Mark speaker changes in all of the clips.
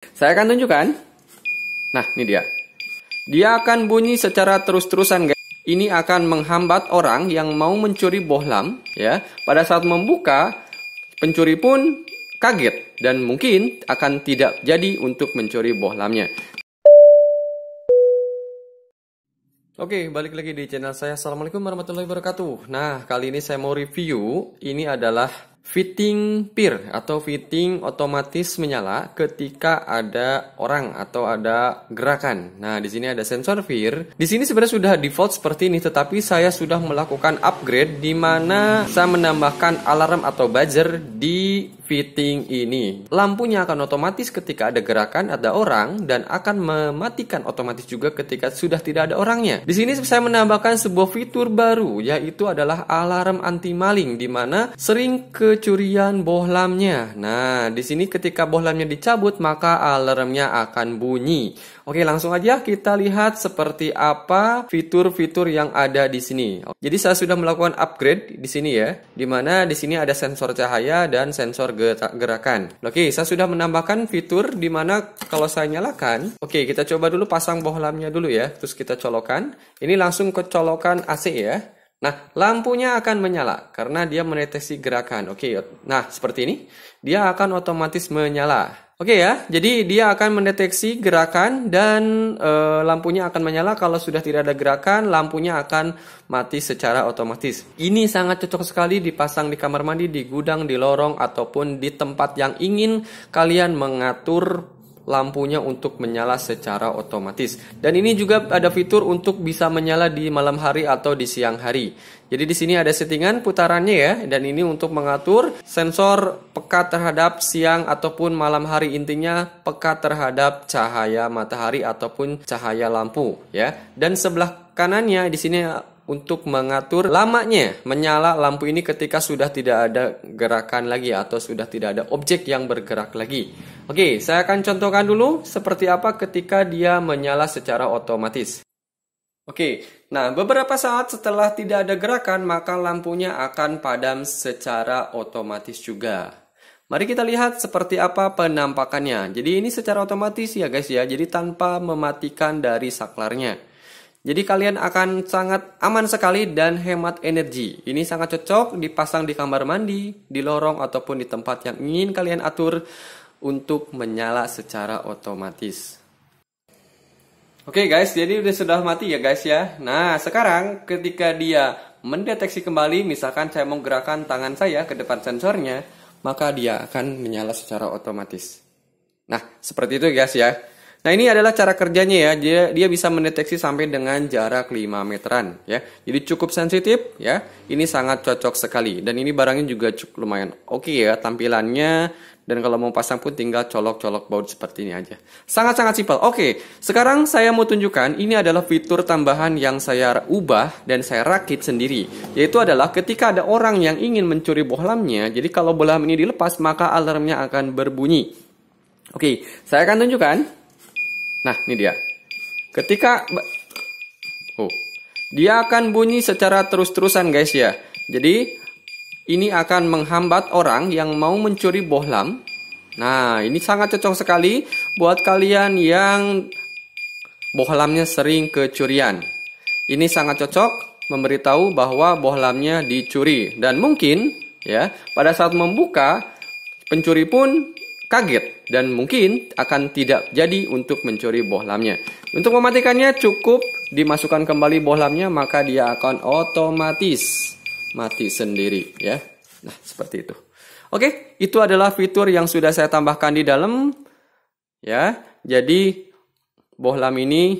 Speaker 1: Saya akan tunjukkan. Nah, ini dia. Dia akan bunyi secara terus-terusan, guys. Ini akan menghambat orang yang mau mencuri bohlam, ya. Pada saat membuka, pencuri pun kaget dan mungkin akan tidak jadi untuk mencuri bohlamnya. Oke, balik lagi di channel saya. Assalamualaikum warahmatullahi wabarakatuh. Nah, kali ini saya mau review. Ini adalah fitting peer atau fitting otomatis menyala ketika ada orang atau ada gerakan. Nah, di sini ada sensor peer. Di sini sebenarnya sudah default seperti ini, tetapi saya sudah melakukan upgrade di mana saya menambahkan alarm atau buzzer di fitting ini. Lampunya akan otomatis ketika ada gerakan, ada orang, dan akan mematikan otomatis juga ketika sudah tidak ada orangnya. Di sini saya menambahkan sebuah fitur baru, yaitu adalah alarm anti maling, di mana sering kecurian bohlamnya. Nah, di sini ketika bohlamnya dicabut, maka alarmnya akan bunyi. Oke, langsung aja kita lihat seperti apa fitur-fitur yang ada di sini. Jadi saya sudah melakukan upgrade di sini ya, di mana di sini ada sensor cahaya dan sensor gerakan. Oke, saya sudah menambahkan fitur di mana kalau saya nyalakan, oke, kita coba dulu pasang bohlamnya dulu ya, terus kita colokan. Ini langsung ke colokan AC ya. Nah, lampunya akan menyala karena dia mendeteksi gerakan. Oke, nah seperti ini, dia akan otomatis menyala. Oke ya, jadi dia akan mendeteksi gerakan dan lampunya akan menyala. Kalau sudah tidak ada gerakan, lampunya akan mati secara otomatis. Ini sangat cocok sekali dipasang di kamar mandi, di gudang, di lorong, ataupun di tempat yang ingin kalian mengatur lampunya untuk menyala secara otomatis. Dan ini juga ada fitur untuk bisa menyala di malam hari atau di siang hari. Jadi di sini ada settingan putarannya ya, dan ini untuk mengatur sensor peka terhadap siang ataupun malam hari, intinya peka terhadap cahaya matahari ataupun cahaya lampu ya. Dan sebelah kanannya di sini untuk mengatur lamanya menyala lampu ini ketika sudah tidak ada gerakan lagi atau sudah tidak ada objek yang bergerak lagi. Oke, saya akan contohkan dulu seperti apa ketika dia menyala secara otomatis. Oke, nah beberapa saat setelah tidak ada gerakan, maka lampunya akan padam secara otomatis juga. Mari kita lihat seperti apa penampakannya. Jadi ini secara otomatis ya guys ya, jadi tanpa mematikan dari saklarnya. Jadi kalian akan sangat aman sekali dan hemat energi. Ini sangat cocok dipasang di kamar mandi, di lorong, ataupun di tempat yang ingin kalian atur untuk menyala secara otomatis. Oke guys, jadi sudah mati ya guys ya. Nah, sekarang ketika dia mendeteksi kembali, misalkan saya mau gerakan tangan saya ke depan sensornya, maka dia akan menyala secara otomatis. Nah, seperti itu guys ya. Nah, ini adalah cara kerjanya ya. Dia bisa mendeteksi sampai dengan jarak 5 meteran ya. Jadi cukup sensitif ya. Ini sangat cocok sekali dan ini barangnya juga cukup lumayan oke ya tampilannya, dan kalau mau pasang pun tinggal colok-colok baut seperti ini aja. Sangat-sangat simpel. Oke, sekarang saya mau tunjukkan ini adalah fitur tambahan yang saya ubah dan saya rakit sendiri. Yaitu adalah ketika ada orang yang ingin mencuri bohlamnya, jadi kalau bohlam ini dilepas maka alarmnya akan berbunyi. Oke, saya akan tunjukkan. Nah, ini dia. Ketika dia akan bunyi secara terus-terusan guys ya. Jadi ini akan menghambat orang yang mau mencuri bohlam. Nah, ini sangat cocok sekali buat kalian yang bohlamnya sering kecurian. Ini sangat cocok memberitahu bahwa bohlamnya dicuri, dan mungkin ya pada saat membuka pencuri pun kaget dan mungkin akan tidak jadi untuk mencuri bohlamnya. Untuk mematikannya cukup dimasukkan kembali bohlamnya, maka dia akan otomatis mati sendiri ya. Nah, seperti itu. Oke, itu adalah fitur yang sudah saya tambahkan di dalam ya. Jadi bohlam ini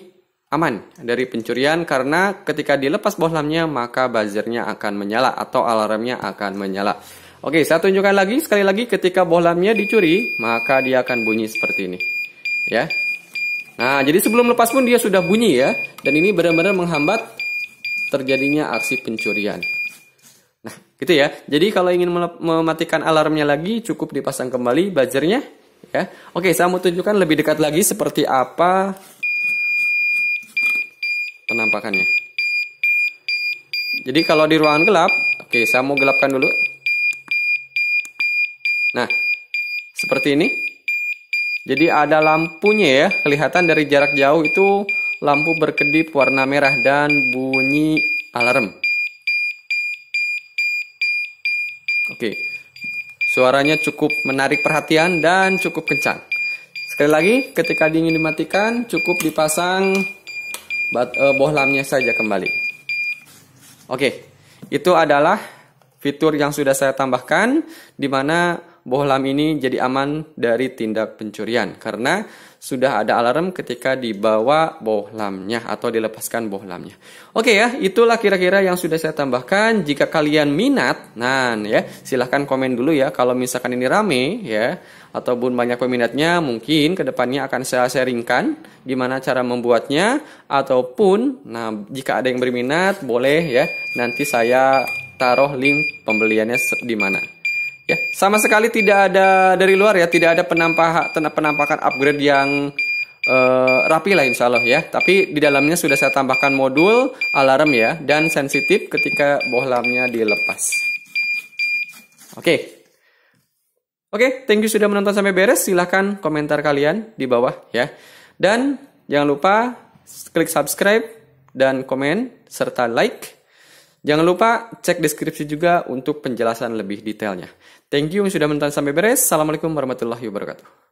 Speaker 1: aman dari pencurian karena ketika dilepas bohlamnya maka buzzernya akan menyala atau alarmnya akan menyala. Oke, saya tunjukkan lagi sekali lagi ketika bohlamnya dicuri, maka dia akan bunyi seperti ini. Ya. Nah, jadi sebelum lepas pun dia sudah bunyi ya, dan ini benar-benar menghambat terjadinya aksi pencurian. Nah, gitu ya. Jadi kalau ingin mematikan alarmnya lagi, cukup dipasang kembali buzzernya ya. Oke, saya mau tunjukkan lebih dekat lagi seperti apa penampakannya. Jadi kalau di ruangan gelap, oke, saya mau gelapkan dulu. Nah, seperti ini. Jadi ada lampunya ya, kelihatan dari jarak jauh itu lampu berkedip warna merah dan bunyi alarm. Oke, suaranya cukup menarik perhatian dan cukup kencang. Sekali lagi, ketika ingin dimatikan, cukup dipasang bohlamnya saja kembali. Oke, itu adalah fitur yang sudah saya tambahkan, di mana bohlam ini jadi aman dari tindak pencurian karena sudah ada alarm ketika dibawa bohlamnya atau dilepaskan bohlamnya. Oke ya, itulah kira-kira yang sudah saya tambahkan. Jika kalian minat, nah ya, silahkan komen dulu ya. Kalau misalkan ini rame ya, ataupun banyak peminatnya, mungkin kedepannya akan saya sharingkan gimana cara membuatnya. Ataupun, nah jika ada yang berminat, boleh ya, nanti saya taruh link pembeliannya di mana. Ya, sama sekali tidak ada dari luar ya, tidak ada penampakan upgrade yang rapi lah insya Allah ya. Tapi di dalamnya sudah saya tambahkan modul alarm ya, dan sensitif ketika bohlamnya dilepas. Oke, thank you sudah menonton sampai beres. Silahkan komentar kalian di bawah ya. Dan jangan lupa klik subscribe dan komen serta like. Jangan lupa cek deskripsi juga untuk penjelasan lebih detailnya. Thank you sudah menonton sampai beres. Assalamualaikum warahmatullahi wabarakatuh.